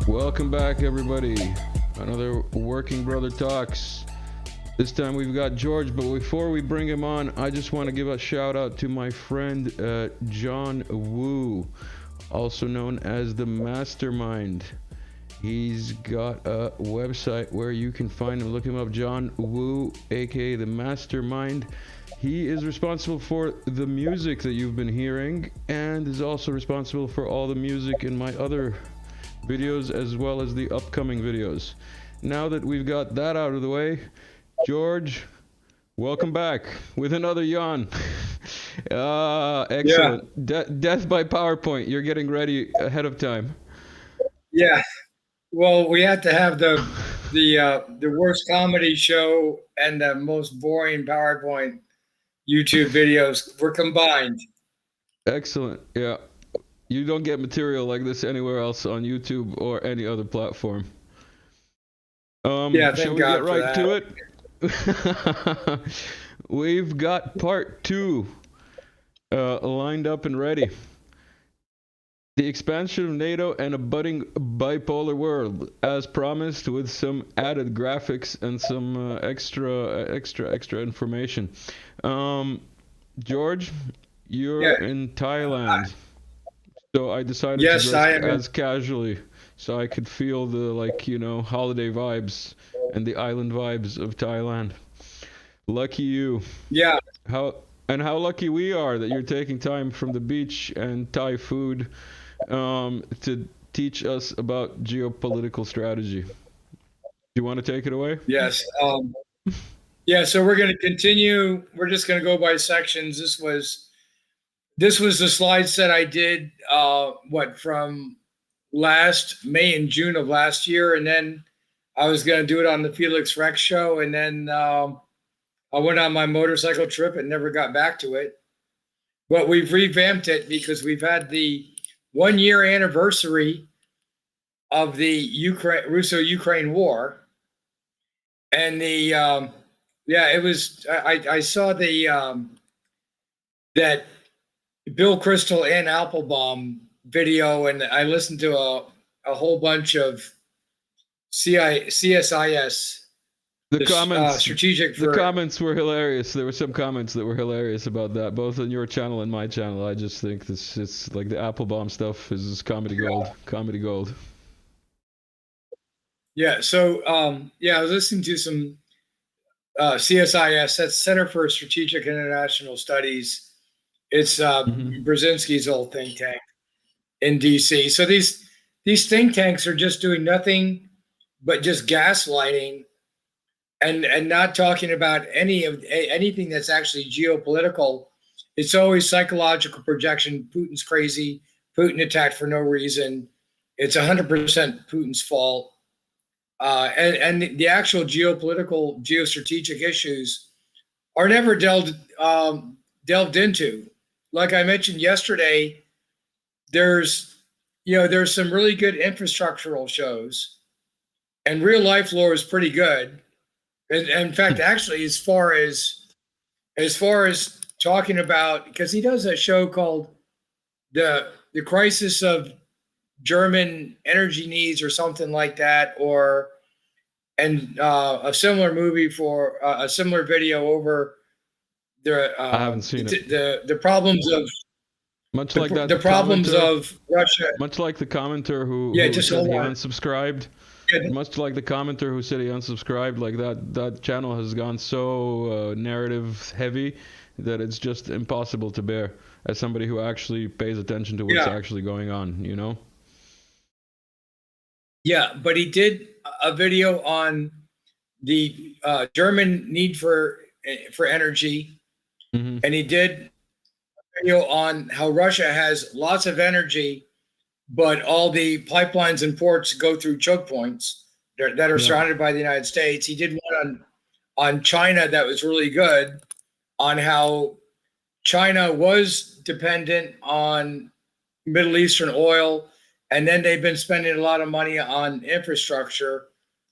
Welcome back, everybody. Another Working Brother Talks. This time we've got George, but before we bring him on, I just want to give a shout out to my friend John Woo, also known as the Mastermind. He's got a website where you can find him. Look him up, John Woo, aka the Mastermind. He is responsible for the music that you've been hearing and is also responsible for all the music in my other videos as well as the upcoming videos. Now that we've got that out of the way, George, welcome back with another yawn. Excellent. Yeah. Death by PowerPoint. You're getting ready ahead of time. Yeah. Well, we had to have the worst comedy show and the most boring PowerPoint YouTube videos were combined. Excellent. Yeah. You don't get material like this anywhere else on YouTube or any other platform. Yeah, Shall thank we God get for right that. to it? We've got part two lined up and ready. The expansion of NATO and a budding bipolar world, as promised, with some added graphics and some extra information. George, you're Yeah. in Thailand, so I decided to Yes, dress I am. as casually, so I could feel the holiday vibes and the island vibes of Thailand. Lucky you. Yeah. How lucky we are that you're taking time from the beach and Thai food to teach us about geopolitical strategy. Do you want to take it away? Yes. Yeah. So we're going to continue. We're just going to go by sections. This was the slide set I did. From last May and June of last year, and then I was going to do it on the Felix Rex show, and then I went on my motorcycle trip and never got back to it. But we've revamped it because we've had the 1 year anniversary of the Russo-Ukraine war, and it was I saw that Bill Kristol and Applebaum video, and I listened to a whole bunch of CSIS. The comments, strategic the comments were hilarious. There were some comments that were hilarious about that, both on your channel and my channel. I just think it's like the Applebaum stuff is comedy gold. Comedy gold. Yeah. So I was listening to some CSIS, that's Center for Strategic International Studies. It's Brzezinski's old think tank in DC. So these think tanks are just doing nothing but just gaslighting and not talking about anything that's actually geopolitical. It's always psychological projection. Putin's crazy. Putin attacked for no reason. It's 100% Putin's fault. And the actual geopolitical, geostrategic issues are never delved into. Like I mentioned yesterday, there's some really good infrastructural shows, and real life lore is pretty good. And in fact, actually, as far as talking about, because he does a show called the Crisis of German Energy Needs or something like that, and a similar movie for a similar video over the I haven't seen it. The problems of much like that the problems of Russia. Much like the commenter who said he unsubscribed. Much like the commenter who said he unsubscribed, like that channel has gone so narrative heavy that it's just impossible to bear as somebody who actually pays attention to what's actually going on, you know? Yeah, but he did a video on the German need for energy, and he did a video on how Russia has lots of energy, but all the pipelines and ports go through choke points that are surrounded by the United States. He did one on China that was really good, on how China was dependent on Middle Eastern oil, and then they've been spending a lot of money on infrastructure.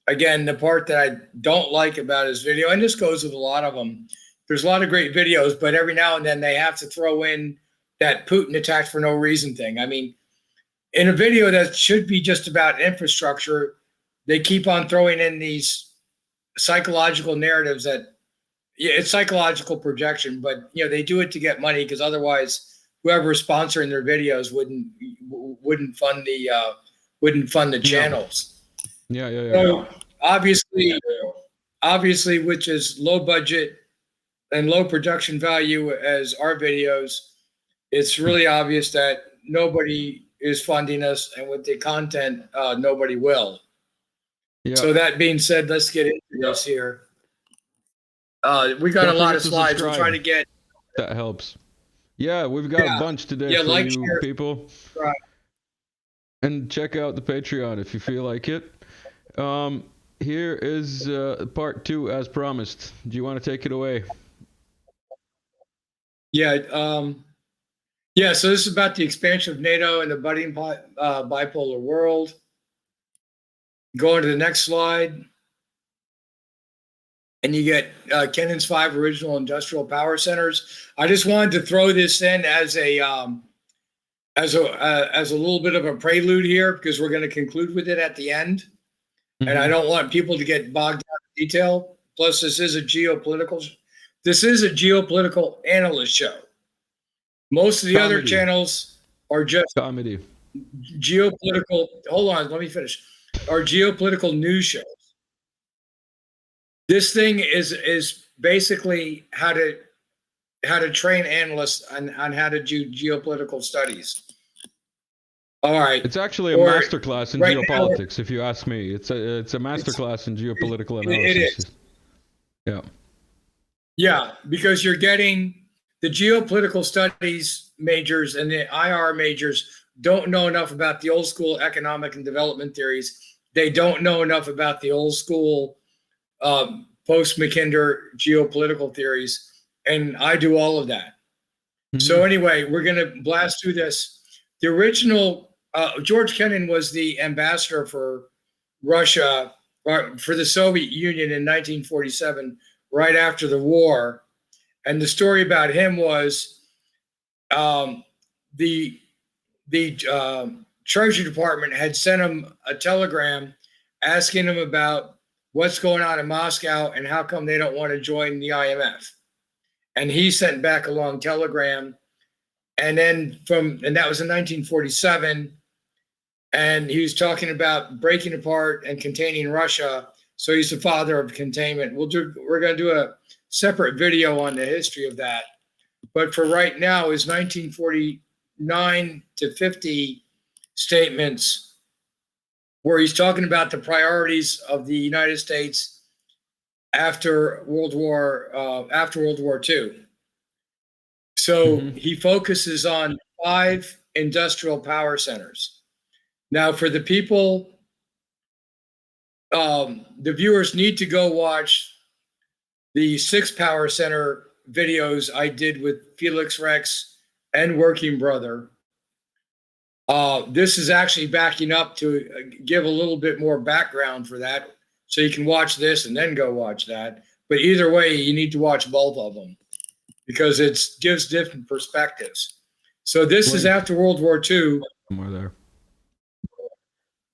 Again, the part that I don't like about his video, and this goes with a lot of them, there's a lot of great videos, but every now and then they have to throw in that Putin attacked for no reason thing. I mean, in a video that should be just about infrastructure, they keep on throwing in these psychological narratives that, yeah, it's psychological projection, but they do it to get money, because otherwise whoever's sponsoring their videos wouldn't fund the channels. Yeah. So obviously, which is low budget and low production value as our videos, it's really obvious that nobody is funding us, and with the content, nobody will. Yeah. So that being said, let's get into this here. We got Don't a lot forget of to slides. subscribe. We'll try to get. That helps. Yeah, we've got a bunch today for like, you share, people. subscribe. And check out the Patreon if you feel like it. Here is part 2 as promised. Do you want to take it away? Yeah. So this is about the expansion of NATO and the budding bipolar world. Going to the next slide. And you get Kennan's 5 original industrial power centers. I just wanted to throw this in as a little bit of a prelude here, because we're going to conclude with it at the end. Mm-hmm. And I don't want people to get bogged down in detail. Plus, this is a geopolitical analyst show. Most of the other channels are just comedy. Geopolitical. Hold on, let me finish. Are geopolitical news shows. This thing is basically how to train analysts on how to do geopolitical studies. All right. It's actually a masterclass in geopolitics, if you ask me. It's a masterclass in geopolitical analysis. It is. Yeah. Yeah, because you're getting the geopolitical studies majors and the IR majors don't know enough about the old school economic and development theories. They don't know enough about the old school post-Mackinder geopolitical theories, and I do all of that. Mm-hmm. So anyway, we're going to blast through this. The original, George Kennan was the ambassador for Russia, for the Soviet Union in 1947, right after the war. And the story about him was the Treasury Department had sent him a telegram asking him about what's going on in Moscow and how come they don't want to join the IMF. And he sent back a long telegram. And then that was in 1947. And he was talking about breaking apart and containing Russia. So he's the father of containment. We're going to do a separate video on the history of that. But for right now, his 1949 to 50 statements where he's talking about the priorities of the United States after World War II. So he focuses on 5 industrial power centers. Now, for the people, the viewers need to go watch the 6 power center videos I did with Felix Rex and Working Brother. This is actually backing up to give a little bit more background for that. So you can watch this and then go watch that. But either way, you need to watch both of them because it gives different perspectives. So this is after World War II. More there.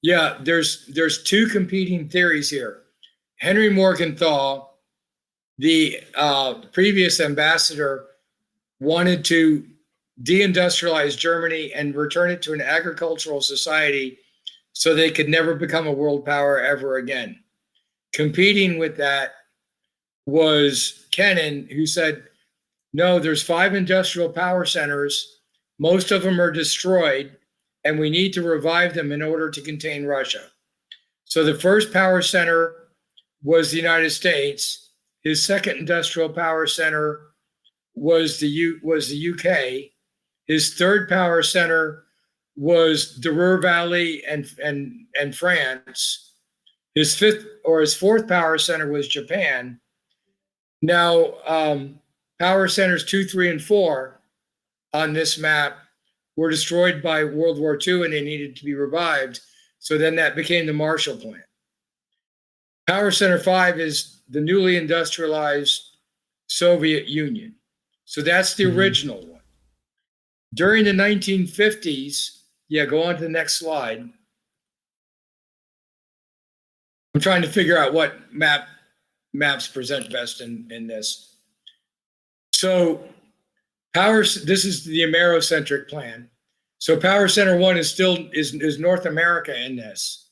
Yeah, there's 2 competing theories here. Henry Morgenthau, the previous ambassador, wanted to deindustrialize Germany and return it to an agricultural society so they could never become a world power ever again. Competing with that was Kennan, who said, no, there's 5 industrial power centers. Most of them are destroyed, and we need to revive them in order to contain Russia. So the first power center was the United States. His second industrial power center was the UK. His third power center was the Ruhr Valley and France. His fourth power center was Japan. Now, power centers 2, 3, and 4 on this map were destroyed by World War II and they needed to be revived. So then that became the Marshall Plan. Power Center 5 is the newly industrialized Soviet Union. So that's the original one. During the 1950s, Yeah, go on to the next slide. I'm trying to figure out what maps present best in this. So this is the Amerocentric plan. So Power Center 1 is still is North America in this.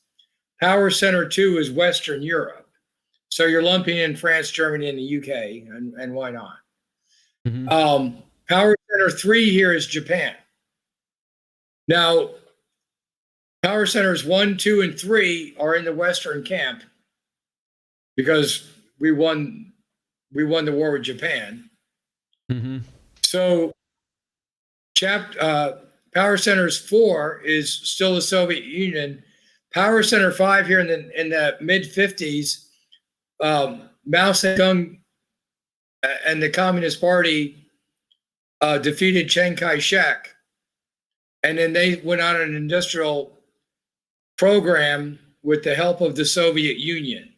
Power Center 2 is Western Europe. So you're lumping in France, Germany, and the UK, and why not? Mm-hmm. Power Center 3 here is Japan. Now, Power Centers 1, 2, and 3 are in the Western camp because we won the war with Japan. Mm-hmm. So Power Centers 4 is still the Soviet Union. Power Center 5 here in the mid-50s, Mao Zedong and the Communist Party defeated Chiang Kai-shek, and then they went on an industrial program with the help of the Soviet Union.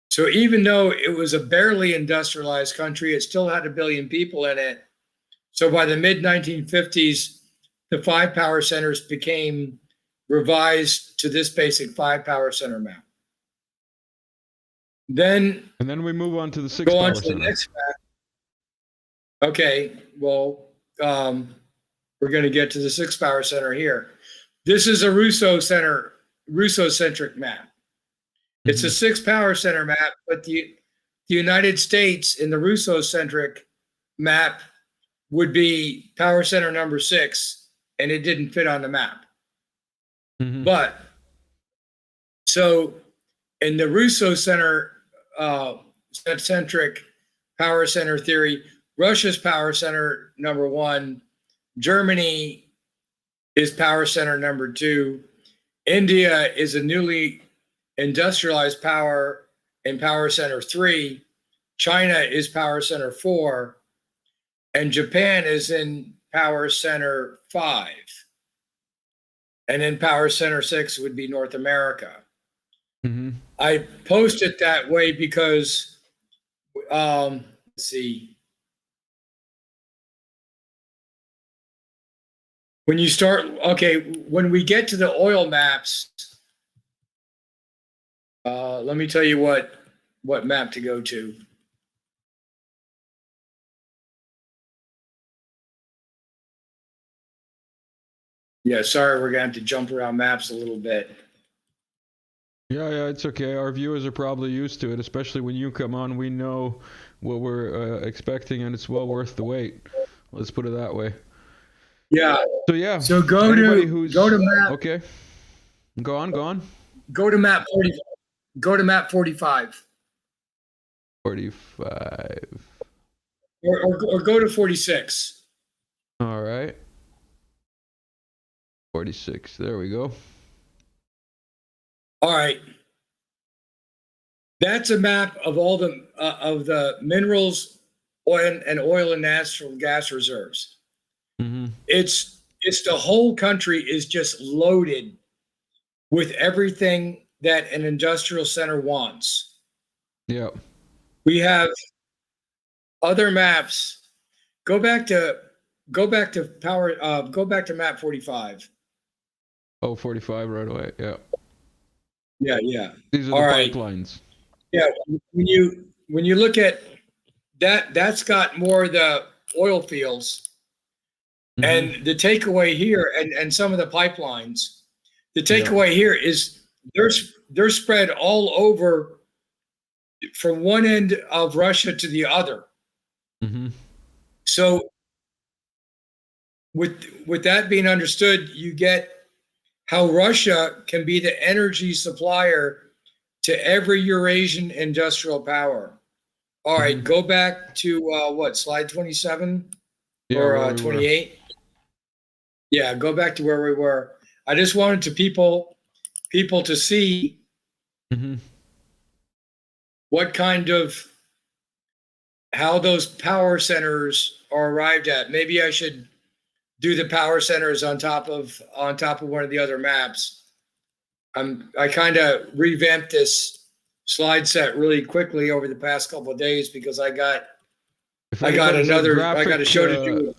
So even though it was a barely industrialized country, it still had 1 billion people in it. So by the mid-1950s, the 5 power centers became revised to this basic 5 power center map. And then we move on to the 6 go power on to the center. next map. Okay, well, we're going to get to the 6 power center here. This is a Russo-centric map. It's a 6 power center map, but the United States in the Russo-centric map would be power center number 6, and it didn't fit on the map. Mm-hmm. But so in the Russo-centric power center theory, Russia's power center number 1, Germany is power center number 2, India is a newly industrialized power in power center 3, China is power center 4, and Japan is in power center 5. And then power center 6 would be North America. Mm-hmm. I post it that way because, let's see. When you start, when we get to the oil maps, let me tell you what map to go to. Yeah, sorry, we're gonna have to jump around maps a little bit. Yeah, it's okay. Our viewers are probably used to it, especially when you come on. We know what we're expecting, and it's well worth the wait. Let's put it that way. Yeah. So yeah. So go to map. Okay. Go on. Go to map 40. Go to map 45. 45. Or go to 46. All right. 46. There we go. All right. That's a map of all the minerals, oil and natural gas reserves. Mm-hmm. It's the whole country is just loaded with everything that an industrial center wants. Yeah. We have other maps. Go back to map 45. Oh, 45 right away. Yeah. Yeah. These are all the right. pipelines. Yeah. When you look at that's got more of the oil fields. Mm-hmm. And the takeaway here, and some of the pipelines, the takeaway here is they're spread all over from one end of Russia to the other. Mm-hmm. So with that being understood, you get how Russia can be the energy supplier to every Eurasian industrial power. All right, go back to slide 27 or 28? Yeah, go back to where we were. I just wanted people to see what kind of how those power centers are arrived at. Maybe I should do the power centers on top of one of the other maps. I kind of revamped this slide set really quickly over the past couple of days because I got to show to do.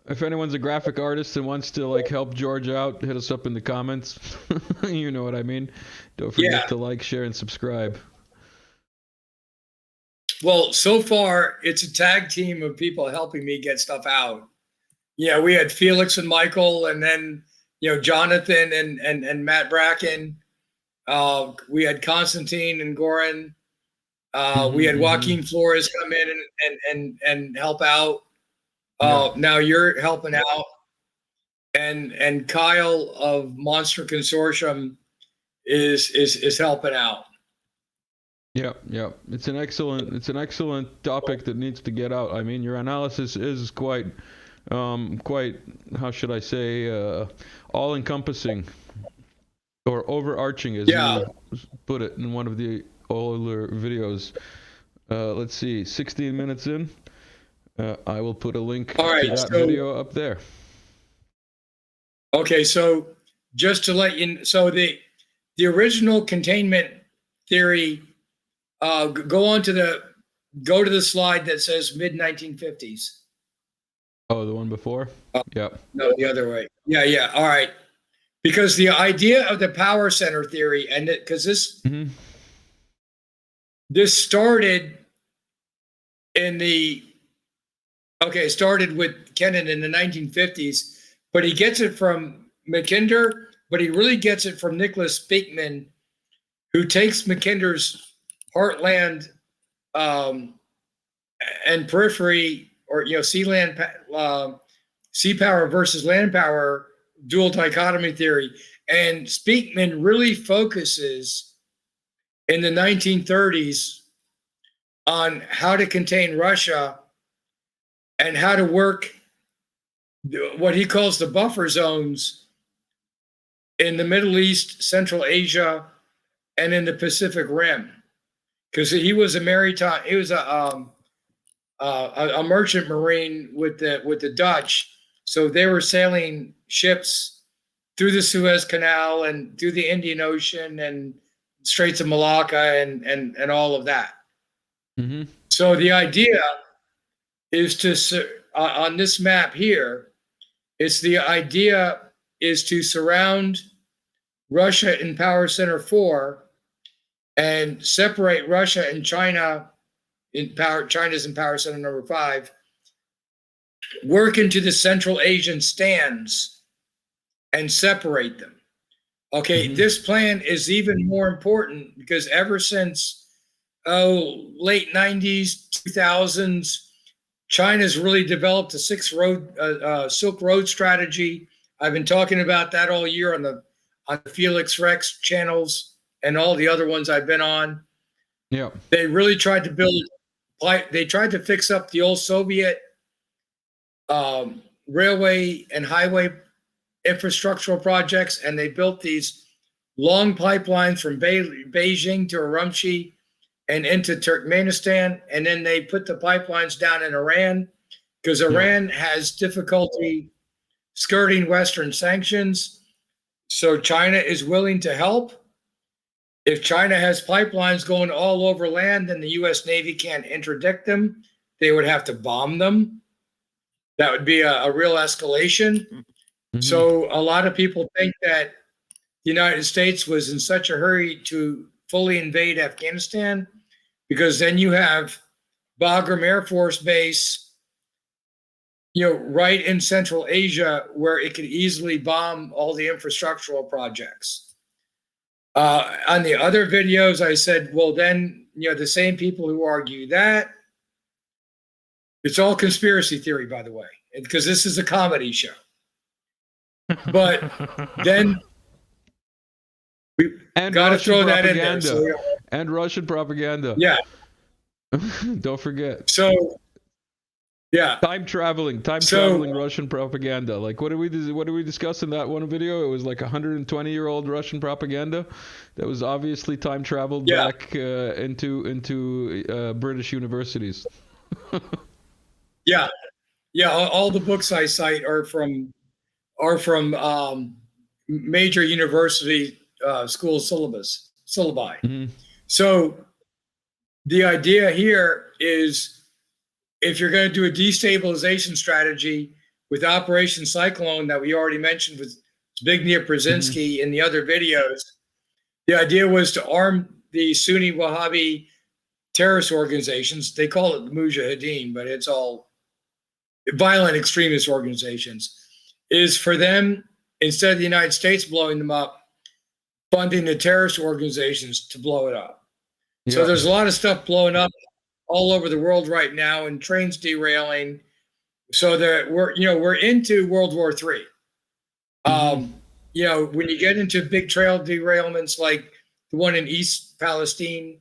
If anyone's a graphic artist and wants to like help George out, hit us up in the comments. You know what I mean. Don't forget to like, share, and subscribe. Well, so far it's a tag team of people helping me get stuff out. Yeah, we had Felix and Michael, and then Jonathan and Matt Bracken. We had Constantine and Goran. We had Joaquin Flores come in and help out. Now you're helping out, and Kyle of Monster Consortium is helping out. Yeah. It's an excellent topic that needs to get out. I mean, your analysis is quite how should I say, all encompassing or overarching, as you put it in one of the older videos. Let's see, 16 minutes in. I will put a link to that video up there. Okay, so just to let you know, so the original containment theory, go to the slide that says mid-1950s. Oh, the one before? Yeah. No, the other way. Yeah. All right. Because the idea of the power center theory, and because this started started with Kennan in the 1950s, but he gets it from Mackinder, but he really gets it from Nicholas Beekman, who takes Mackinder's heartland and periphery, or sea power versus land power dual dichotomy theory. And Speakman really focuses in the 1930s on how to contain Russia and how to work what he calls the buffer zones in the Middle East, Central Asia, and in the Pacific Rim. Because he was a merchant marine with the Dutch, so they were sailing ships through the Suez Canal and through the Indian Ocean and Straits of Malacca and all of that. So the idea is to on this map here, the idea is to surround Russia in Power Center 4 and separate Russia and China China's in Power Center number 5, work into the Central Asian stands and separate them. Okay, this plan is even more important because ever since late 90s, 2000s, China's really developed a Silk Road strategy. I've been talking about that all year on the Felix Rex channels and all the other ones I've been on. Yeah, they really tried to build. They tried to fix up the old Soviet railway and highway infrastructural projects, and they built these long pipelines from Beijing to Urumqi and into Turkmenistan, and then they put the pipelines down in Iran because Iran has difficulty skirting Western sanctions. So China is willing to help. If China has pipelines going all over land and the U.S. Navy can't interdict them, they would have to bomb them. That would be a real escalation. So a lot of people think that the United States was in such a hurry to fully invade Afghanistan because then you have Bagram Air Force Base, right in Central Asia where it could easily bomb all the infrastructural projects. On the other videos, I said, well, then, the same people who argue that, it's all conspiracy theory, by the way, because this is a comedy show. But then we got to throw that in there. So, and Russian propaganda. Yeah. Don't forget. So, yeah. Time traveling Russian propaganda. Like, what did we discuss in that one video? It was like 120-year-old Russian propaganda that was obviously time traveled back into British universities. Yeah. All the books I cite are from major university school syllabi. So the idea here is, if you're going to do a destabilization strategy, with Operation Cyclone that we already mentioned with Zbigniew Brzezinski in the other videos. The idea was to arm the Sunni Wahhabi terrorist organizations. They call it the Mujahideen, but it's all violent extremist organizations. Is for them, instead of the United States blowing them up, funding the terrorist organizations to blow it up. Yeah. So there's a lot of stuff blowing up all over the world right now, and trains derailing. So that we're into World War III. When you get into big trail derailments like the one in East Palestine,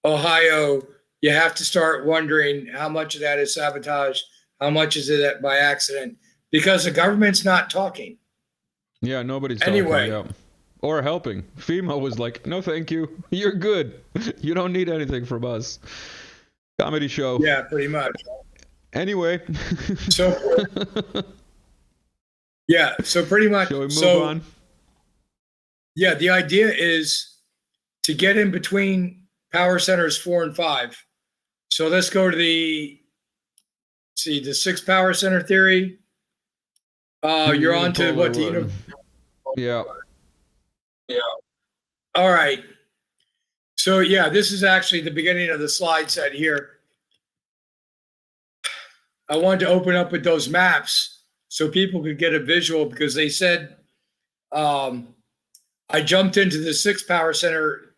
Ohio, you have to start wondering how much of that is sabotage, how much is it by accident, because the government's not talking. Yeah, nobody's talking. Anyway. Yeah. Or helping. FEMA was like, no, thank you. You're good. You don't need anything from us. Comedy show. Yeah, pretty much. Anyway. So pretty much. Shall we move on? Yeah, the idea is to get in between power centers 4 and 5. So let's go to the 6th power center theory. You're on to what? Yeah. Yeah. All right. So yeah, this is actually the beginning of the slide set here. I wanted to open up with those maps so people could get a visual, because they said I jumped into the 6th power center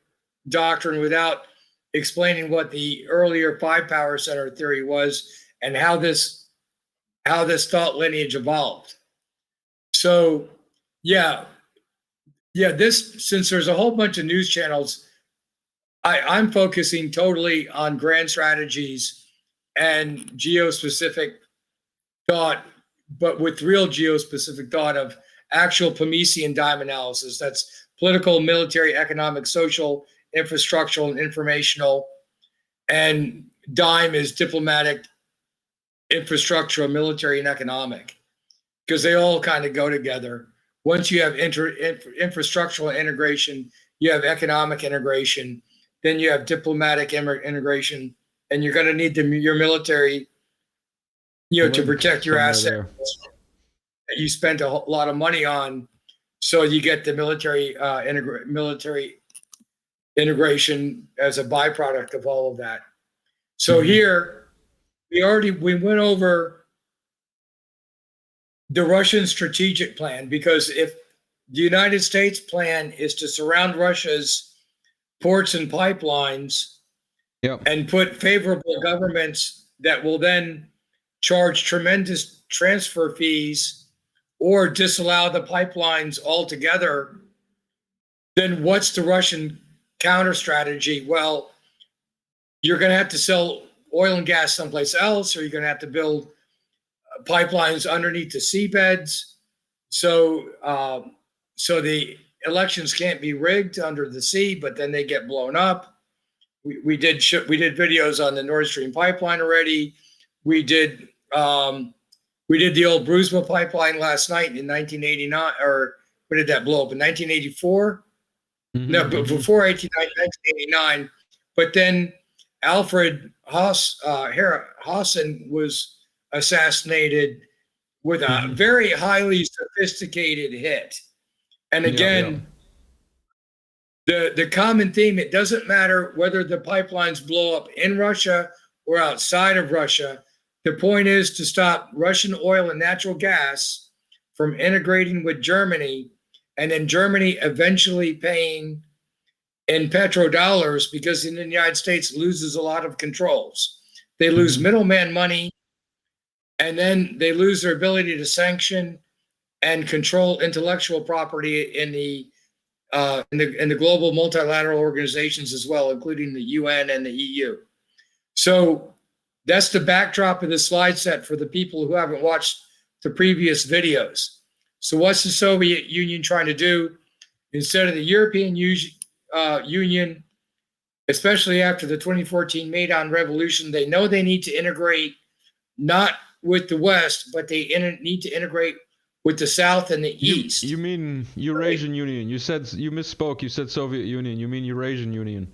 doctrine without explaining what the earlier 5 power center theory was and how this thought lineage evolved. So this, since there's a whole bunch of news channels, I'm focusing totally on grand strategies and geospecific thought, but with real geospecific thought of actual Pomesian dime analysis. That's political, military, economic, social, infrastructural, and informational. And dime is diplomatic, infrastructural, military, and economic, because they all kind of go together. Once you have infrastructural integration, you have economic integration, then you have diplomatic integration, and you're going to need your military, to protect your assets that you spent a lot of money on. So you get the military integration as a byproduct of all of that. So here we went over the Russian strategic plan, because if the United States plan is to surround Russia's ports and pipelines and put favorable governments that will then charge tremendous transfer fees or disallow the pipelines altogether, then what's the Russian counter strategy? Well, you're going to have to sell oil and gas someplace else, or you're going to have to build pipelines underneath the seabeds. So the elections can't be rigged under the sea, but then they get blown up. We did videos on the Nord Stream pipeline already. We did the old Bruzma pipeline last night in 1989, or when did that blow up? In 1984? No, but before 1989. But then Alfred Haasen was assassinated with a very highly sophisticated hit. And again, the common theme, it doesn't matter whether the pipelines blow up in Russia or outside of Russia. The point is to stop Russian oil and natural gas from integrating with Germany, and then Germany eventually paying in petrodollars, because in the United States loses a lot of controls. They lose middleman money, and then they lose their ability to sanction and control intellectual property in the global multilateral organizations as well, including the UN and the EU. So that's the backdrop of the slide set for the people who haven't watched the previous videos. So what's the Soviet Union trying to do? Instead of the European Union, especially after the 2014 Maidan Revolution, they know they need to integrate not with the West, but they need to integrate with the South and the East. You mean Eurasian Union? You misspoke. You said Soviet Union. You mean Eurasian Union?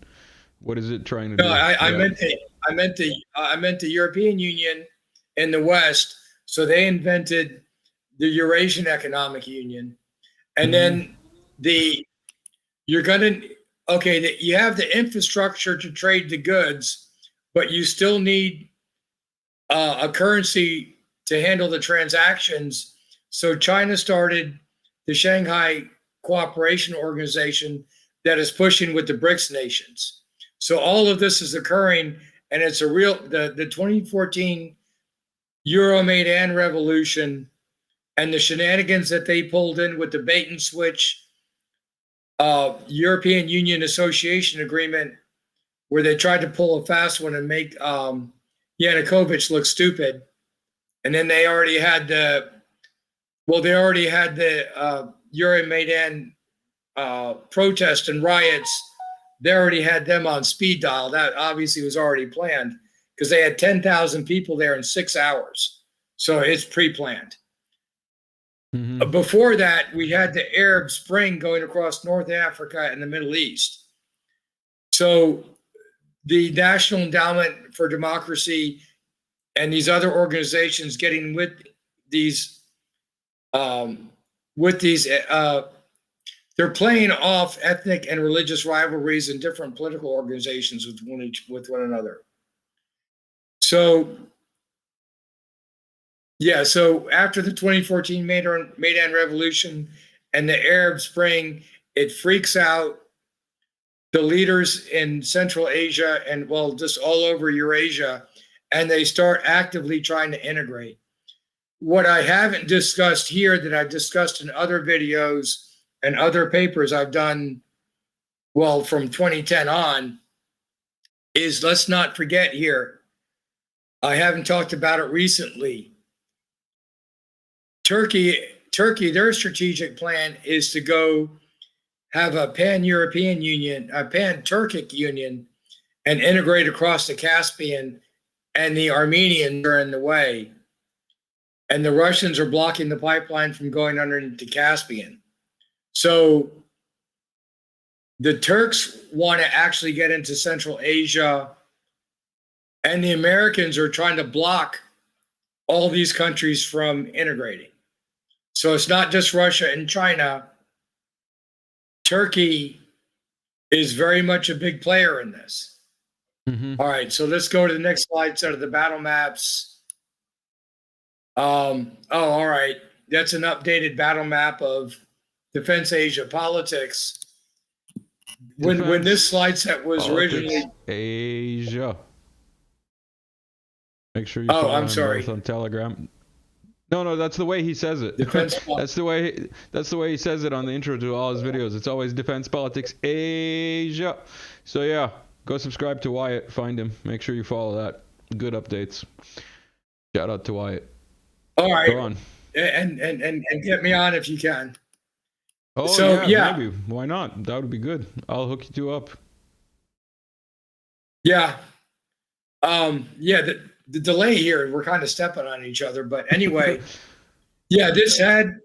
What is it trying to do? No, I meant the European Union in the West. So they invented the Eurasian Economic Union, and then you have the infrastructure to trade the goods, but you still need a currency to handle the transactions. So China started the Shanghai Cooperation Organization that is pushing with the BRICS nations. So all of this is occurring, and it's the 2014 Euromaidan revolution and the shenanigans that they pulled in with the bait and switch European Union Association Agreement, where they tried to pull a fast one and make Yanukovych look stupid. And then they already had the Euromaidan protest and riots. They already had them on speed dial. That obviously was already planned because they had 10,000 people there in 6 hours. So it's pre-planned. Before that, we had the Arab Spring going across North Africa and the Middle East. So the National Endowment for Democracy and these other organizations getting with these, they're playing off ethnic and religious rivalries in different political organizations with one another. So after the 2014 Maidan Revolution and the Arab Spring, it freaks out the leaders in Central Asia and, well, just all over Eurasia, and they start actively trying to integrate. What I haven't discussed here that I've discussed in other videos and other papers I've done, well, from 2010 on, is let's not forget here, I haven't talked about it recently. Turkey, their strategic plan is to go have a pan-European union, a pan-Turkic union, and integrate across the Caspian, and the Armenians are in the way. And the Russians are blocking the pipeline from going underneath the Caspian. So the Turks want to actually get into Central Asia, and the Americans are trying to block all these countries from integrating. So it's not just Russia and China. Turkey is very much a big player in this. All right, so let's go to the next slide, set of the battle maps. All right. That's an updated battle map of Defense Asia politics. When this slide set was originally Asia. Make sure you follow I'm sorry. on Telegram. No, that's the way he says it. That's the way he says it on the intro to all his videos. It's always Defense Politics Asia. So yeah, go subscribe to Wyatt. Find him. Make sure you follow that. Good updates. Shout out to Wyatt. All right. Go on. And get me on if you can. Oh, so, yeah, maybe. Why not? That would be good. I'll hook you two up. Yeah. The delay here, we're kind of stepping on each other, but anyway, this had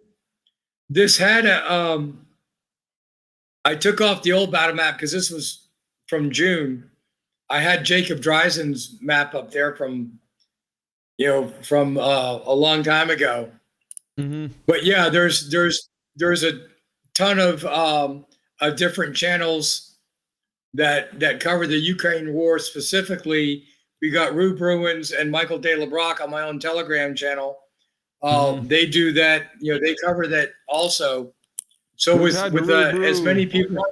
a, I took off the old battle map because this was from June. I had Jacob Dreisen's map up there from a long time ago. But yeah, there's a ton of different channels that cover the Ukraine war specifically. We got Rube Bruins and Michael De LeBrock on my own Telegram channel. They do that, they cover that also. So with as many people.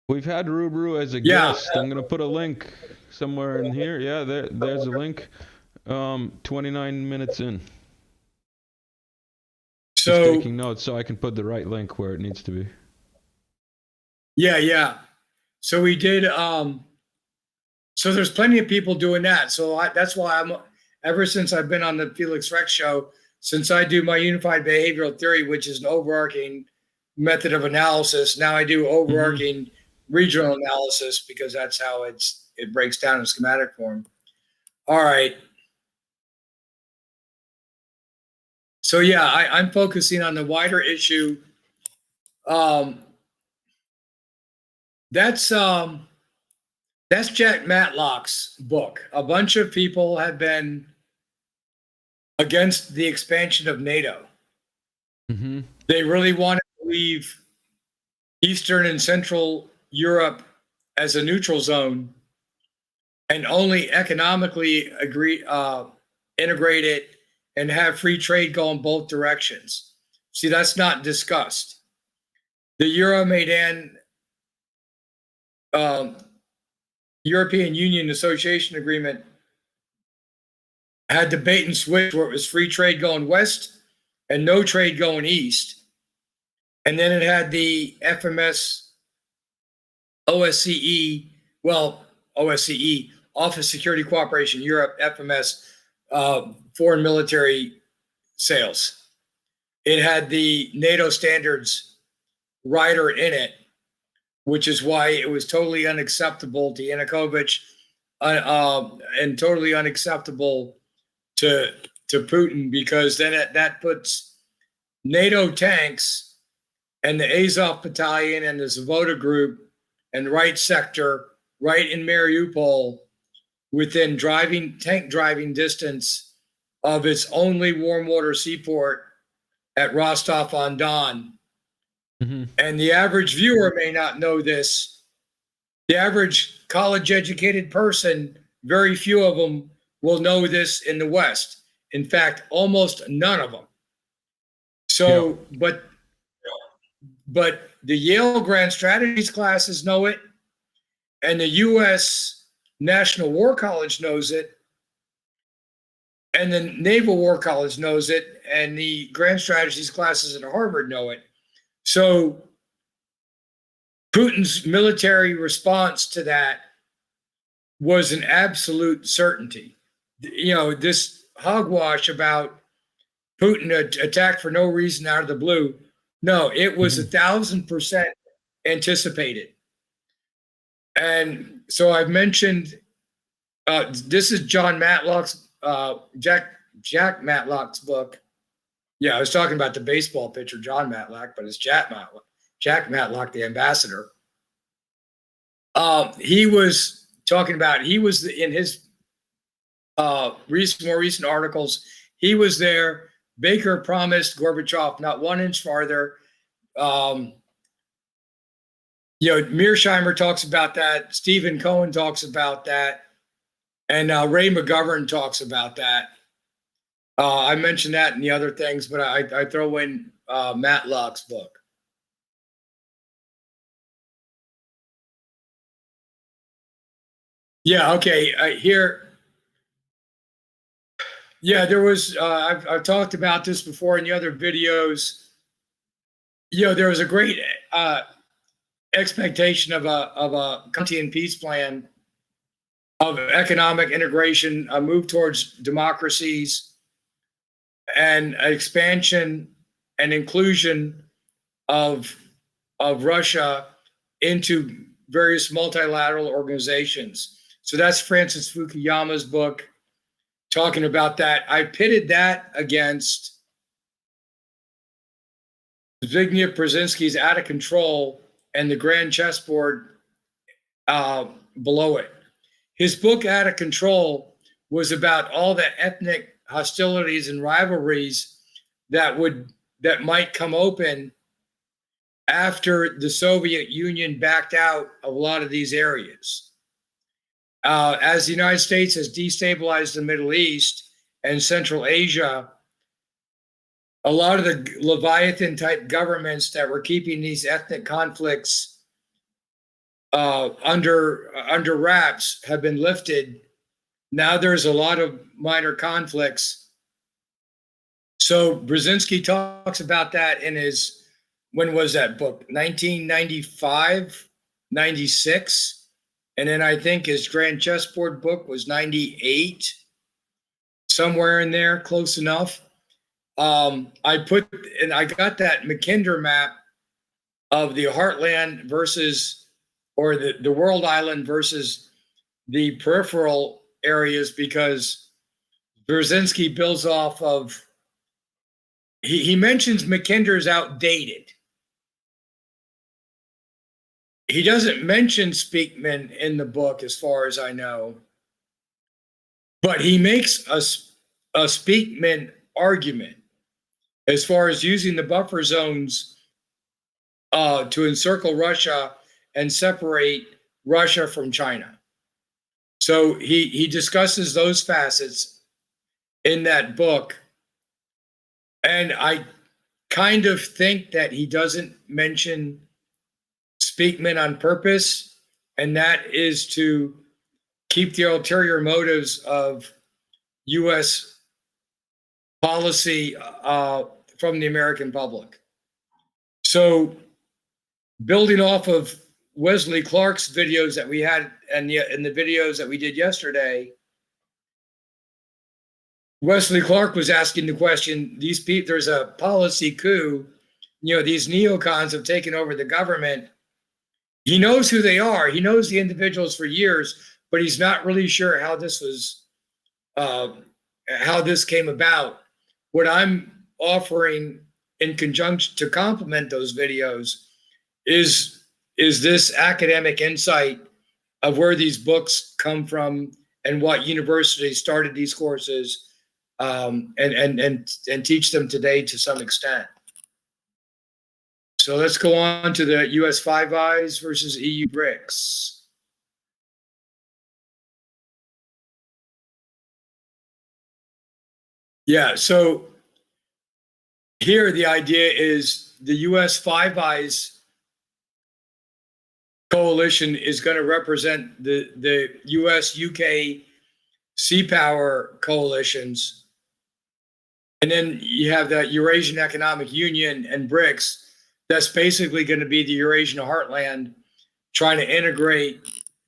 We've had Rubru as a guest. I'm going to put a link somewhere in here. Yeah, there's a link. 29 minutes in. So just taking notes so I can put the right link where it needs to be. Yeah. So we did. So there's plenty of people doing that. So that's why ever since I've been on the Felix Rex show, since I do my unified behavioral theory, which is an overarching method of analysis, now I do overarching regional analysis because that's how it breaks down in schematic form. All right. So yeah, I'm focusing on the wider issue. That's Jack Matlock's book. A bunch of people have been against the expansion of NATO. Mm-hmm. They really wanted to leave Eastern and Central Europe as a neutral zone and only economically integrate it and have free trade go in both directions. See, that's not discussed. The Euromaidan European Union Association Agreement had the bait and switch where it was free trade going west and no trade going east. And then it had the FMS OSCE, OSCE, Office Security Cooperation Europe, FMS, foreign military sales. It had the NATO standards rider in it, which is why it was totally unacceptable to Yanukovych and totally unacceptable to Putin, because then that puts NATO tanks and the Azov Battalion and the Zavoda Group and right sector right in Mariupol within tank driving distance of its only warm water seaport at Rostov-on-Don. Mm-hmm. And the average viewer may not know this. The average college-educated person, very few of them will know this in the West. In fact, almost none of them. So, yeah. But the Yale Grand Strategies classes know it, and the U.S. National War College knows it, and the Naval War College knows it, and the Grand Strategies classes at Harvard know it. So Putin's military response to that was an absolute certainty. You know, this hogwash about Putin attacked for no reason out of the blue. No, it was 1,000% anticipated. And so I've mentioned, this is John Matlock's, Jack Matlock's book. Yeah, I was talking about the baseball pitcher, John Matlock, but it's Jack Matlock, the ambassador. He was talking about, in his more recent articles, he was there. Baker promised Gorbachev not 1 inch farther. Mearsheimer talks about that. Stephen Cohen talks about that. And Ray McGovern talks about that. I mentioned that in the other things, but I throw in Matlock's book. Yeah, okay. Here. Yeah, there was, I've talked about this before in the other videos. There was a great expectation of a Kantian peace plan of economic integration, a move towards democracies, and expansion and inclusion of Russia into various multilateral organizations. So that's Francis Fukuyama's book talking about that. I pitted that against Zbigniew Brzezinski's Out of Control and the Grand Chessboard below it. His book, Out of Control, was about all the ethnic hostilities and rivalries that might come open after the Soviet Union backed out of a lot of these areas. As the United States has destabilized the Middle East and Central Asia, a lot of the Leviathan-type governments that were keeping these ethnic conflicts under wraps have been lifted. Now there's a lot of minor conflicts. So Brzezinski talks about that in his, when was that book? 1995, 96. And then I think his Grand Chessboard book was 98, somewhere in there, close enough. I got that Mackinder map of the heartland versus, or the world island versus the peripheral areas, because Brzezinski builds off of, he mentions Mackinder's outdated. He doesn't mention Speakman in the book, as far as I know, but he makes a Speakman argument. as far as using the buffer zones to encircle Russia and separate Russia from China. So he discusses those facets in that book. And I kind of think that he doesn't mention Speakman on purpose, and that is to keep the ulterior motives of U.S. policy from the American public. So, building off of Wesley Clark's videos that we had and the videos that we did yesterday, Wesley Clark was asking the question, these people, there's a policy coup, these neocons have taken over the government. He knows who they are. He knows the individuals for years, but he's not really sure how this was, how this came about. What I'm offering in conjunction to complement those videos is this academic insight of where these books come from and what universities started these courses and teach them today to some extent. So let's go on to the US Five Eyes versus EU BRICS. Yeah, so here the idea is the US Five Eyes coalition is going to represent the US, UK, sea power coalitions. And then you have the Eurasian Economic Union and BRICS. That's basically going to be the Eurasian heartland trying to integrate.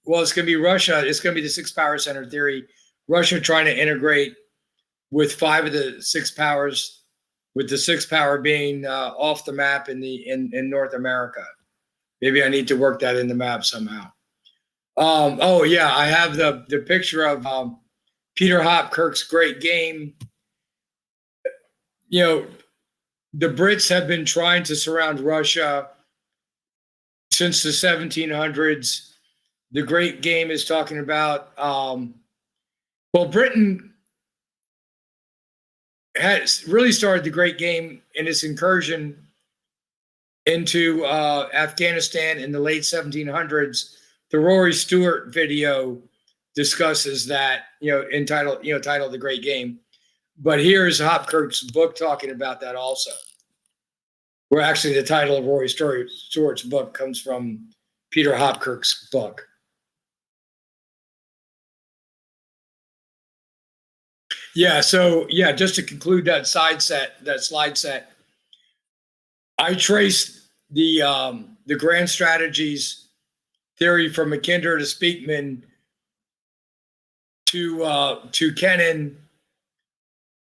Well, it's going to be Russia. It's going to be the six power center theory. Russia trying to integrate with five of the six powers, with the sixth power being off the map in North America. Maybe I need to work that in the map somehow. Oh yeah, I have the picture of Peter Hopkirk's Great Game. The Brits have been trying to surround Russia since the 1700s. The Great Game is talking about, Britain has really started the Great Game in its incursion into Afghanistan in the late 1700s. The Rory Stewart video discusses that, titled The Great Game. But here's Hopkirk's book talking about that also. Where actually the title of Rory Stewart's book comes from Peter Hopkirk's book. Yeah, so just to conclude that slide set, I traced the grand strategies theory from Mackinder to Speakman to Kennan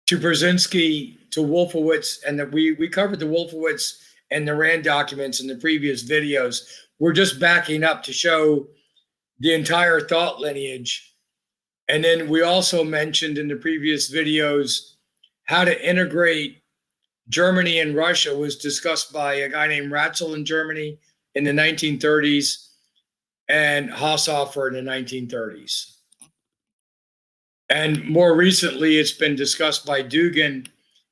to Brzezinski to Wolfowitz, and that we covered the Wolfowitz and the Rand documents in the previous videos. We're just backing up to show the entire thought lineage. And then we also mentioned in the previous videos how to integrate Germany and Russia was discussed by a guy named Ratzel in Germany in the 1930s and Haushofer in the 1930s. And more recently, it's been discussed by Dugan,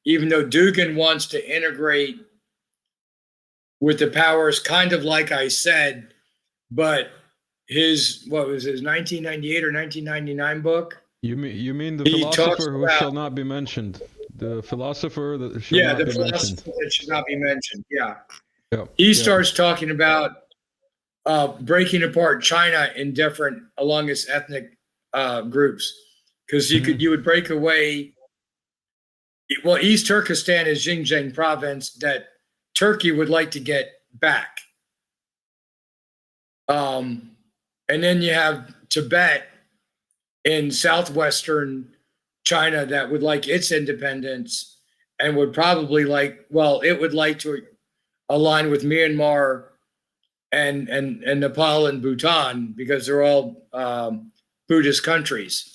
even though Dugan wants to integrate with the powers, kind of like I said, but his 1998 or 1999 book? You mean the philosopher who shall not be mentioned? The philosopher that shall not be mentioned. Yeah, the philosopher that should not be mentioned, yeah. He starts talking about breaking apart China in different, along its ethnic groups. Because you would break away. Well, East Turkestan is Xinjiang province that Turkey would like to get back. And then you have Tibet in southwestern China that would like its independence and would probably it would like to align with Myanmar and Nepal and Bhutan because they're all Buddhist countries.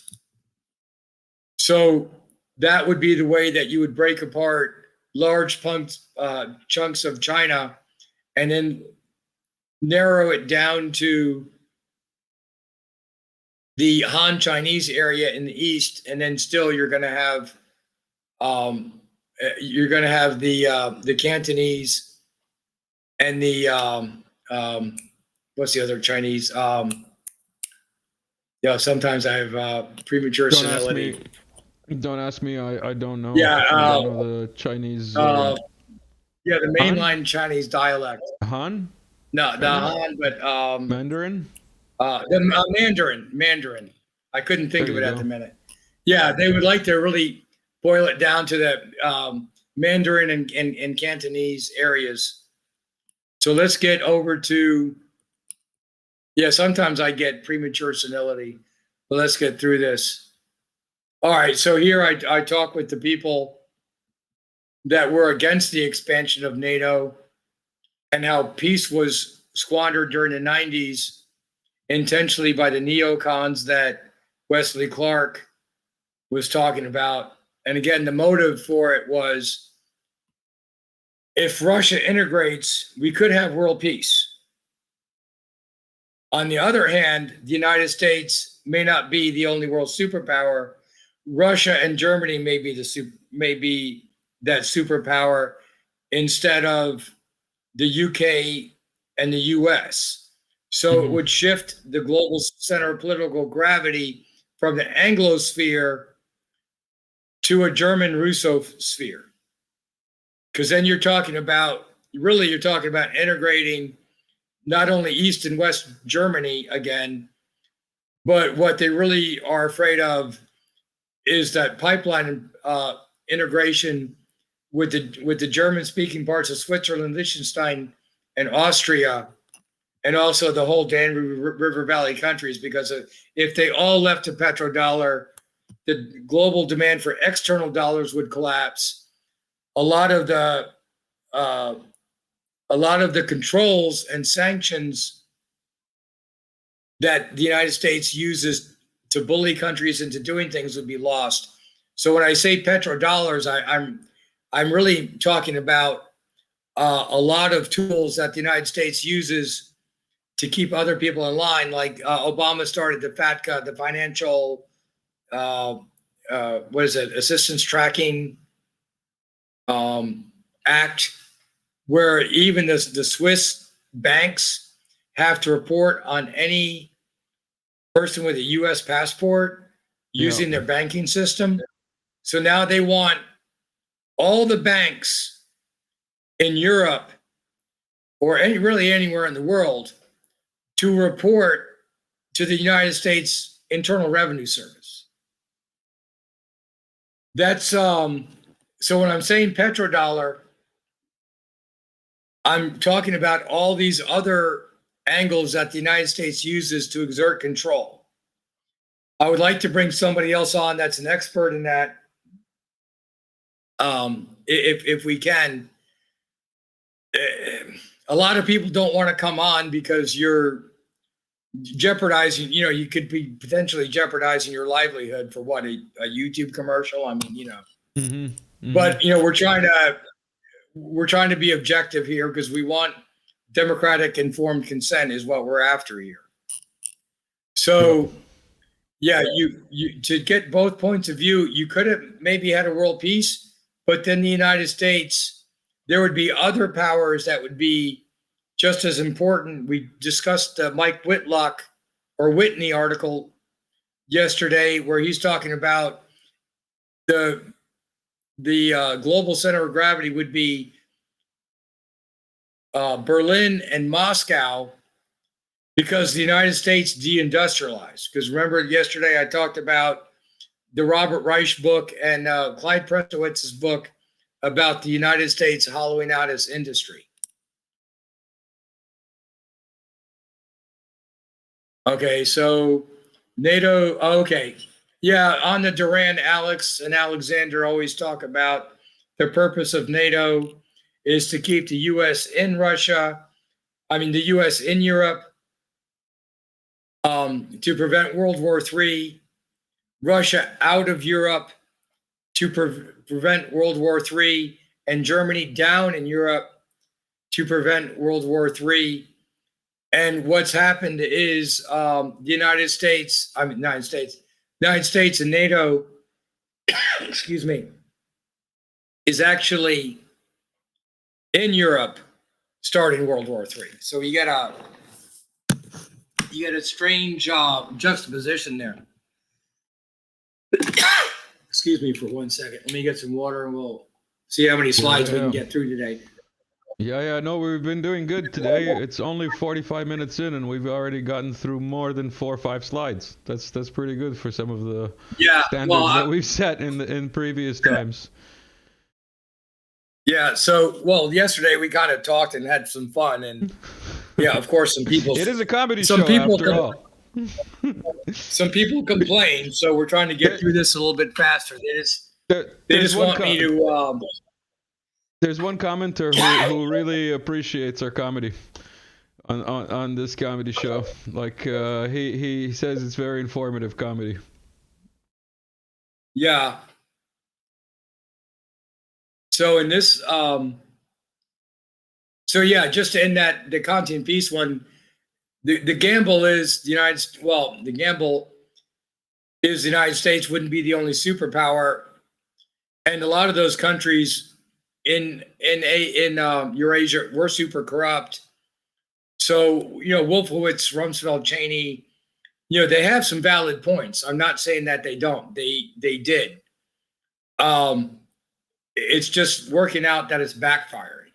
So that would be the way that you would break apart large chunks of China and then narrow it down to the Han Chinese area in the east. And then still you're going to have you're going to have the Cantonese and the what's the other Chinese? Sometimes I have premature senility. Don't ask me. I don't know. Yeah, I don't know the Chinese. the Han? mainline Chinese dialect. Han? No, the Han, but Mandarin? the Mandarin. I couldn't think of it at the minute. Yeah, they would like to really boil it down to the Mandarin and Cantonese areas. So let's get over to, sometimes I get premature senility, but let's get through this. All right, so here I talk with the people that were against the expansion of NATO and how peace was squandered during the 90s intentionally by the neocons that Wesley Clark was talking about. And again, the motive for it was, if Russia integrates, we could have world peace. On the other hand, the United States may not be the only world superpower. Russia and Germany may be that superpower instead of the UK and the US. So it would shift the global center of political gravity from the Anglosphere to a German Russo sphere. Because then you're talking about integrating not only East and West Germany again, but what they really are afraid of is that pipeline integration with the German-speaking parts of Switzerland, Liechtenstein, and Austria, and also the whole Danube River Valley countries, because if they all left to petrodollar, the global demand for external dollars would collapse. A lot of the controls and sanctions that the United States uses to bully countries into doing things would be lost. So when I say petrodollars, I'm really talking about a lot of tools that the United States uses to keep other people in line. Like Obama started the FATCA, the Financial Assistance Tracking Act, where even the Swiss banks have to report on any person with a U.S. passport using their banking system. So now they want all the banks in Europe or really anywhere in the world to report to the United States Internal Revenue Service. That's so when I'm saying petrodollar, I'm talking about all these other angles that the United States uses to exert control. I would like to bring somebody else on that's an expert in that, if we can. A lot of people don't want to come on because you're jeopardizing, you could be potentially jeopardizing your livelihood for what, a YouTube commercial? I mean, but we're trying to be objective here because we want democratic informed consent is what we're after here. So you to get both points of view, you could have maybe had a world peace, but then the United States, there would be other powers that would be just as important. We discussed the Mike Whitney article yesterday, where he's talking about the global center of gravity would be Berlin and Moscow, because the United States deindustrialized. Because remember yesterday I talked about the Robert Reich book and Clyde Prestowitz's book about the United States hollowing out its industry. Okay, so NATO, okay. Yeah, on the Duran, Alex and Alexander always talk about the purpose of NATO is to keep the U.S. in Russia, the U.S. in Europe, to prevent World War III, Russia out of Europe to prevent World War III, and Germany down in Europe to prevent World War III. And what's happened is the United States and NATO, excuse me, is actually in Europe starting World War III. So you get a strange juxtaposition there. Excuse me for 1 second. Let me get some water and we'll see how many slides we can get through today. Yeah, no, we've been doing good today. It's only 45 minutes in, and we've already gotten through more than 4 or 5 slides. That's pretty good for some of the standards that we've set in previous times. Yeah. So, yesterday we kind of talked and had some fun, and yeah, of course, some people. It is a comedy show after all. Some people complain, so we're trying to get through this a little bit faster. They just want me to. There's one commenter who really appreciates our comedy on this comedy show. Like he says it's very informative comedy. Yeah. So in this, just to end the content piece one, the gamble is the gamble is the United States wouldn't be the only superpower, and a lot of those countries in Eurasia were super corrupt. So Wolfowitz, Rumsfeld, Cheney, they have some valid points. I'm not saying that they don't. They did. It's just working out that it's backfiring.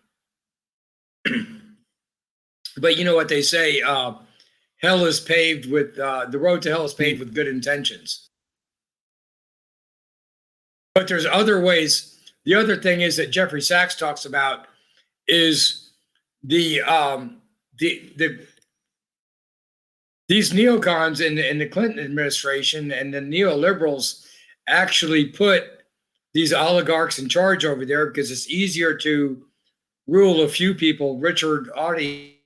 But you know what they say, hell is paved with the road to hell is paved with good intentions. But there's other ways. The other thing is that Jeffrey Sachs talks about is these neocons in the Clinton administration and the neoliberals actually put these oligarchs in charge over there because it's easier to rule a few people. Richard Audie.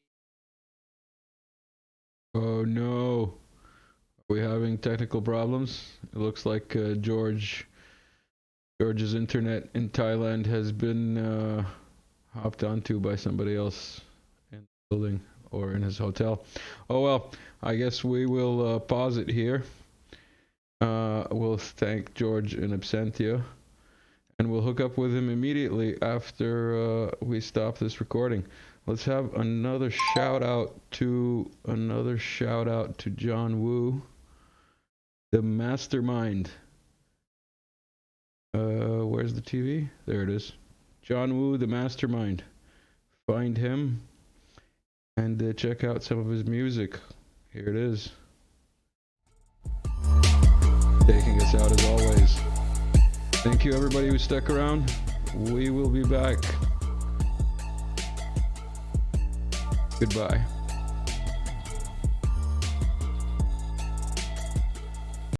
Oh no. Are we having technical problems? It looks like George's internet in Thailand has been hopped onto by somebody else in the building or in his hotel. Oh well, I guess we will pause it here. We'll thank George in absentia, and we'll hook up with him immediately after we stop this recording. Let's have another shout out to John Woo, the mastermind. Where's the TV? There it is. John Woo, the mastermind. Find him and check out some of his music. Here it is. Taking us out as always. Thank you everybody who stuck around. We will be back. Goodbye.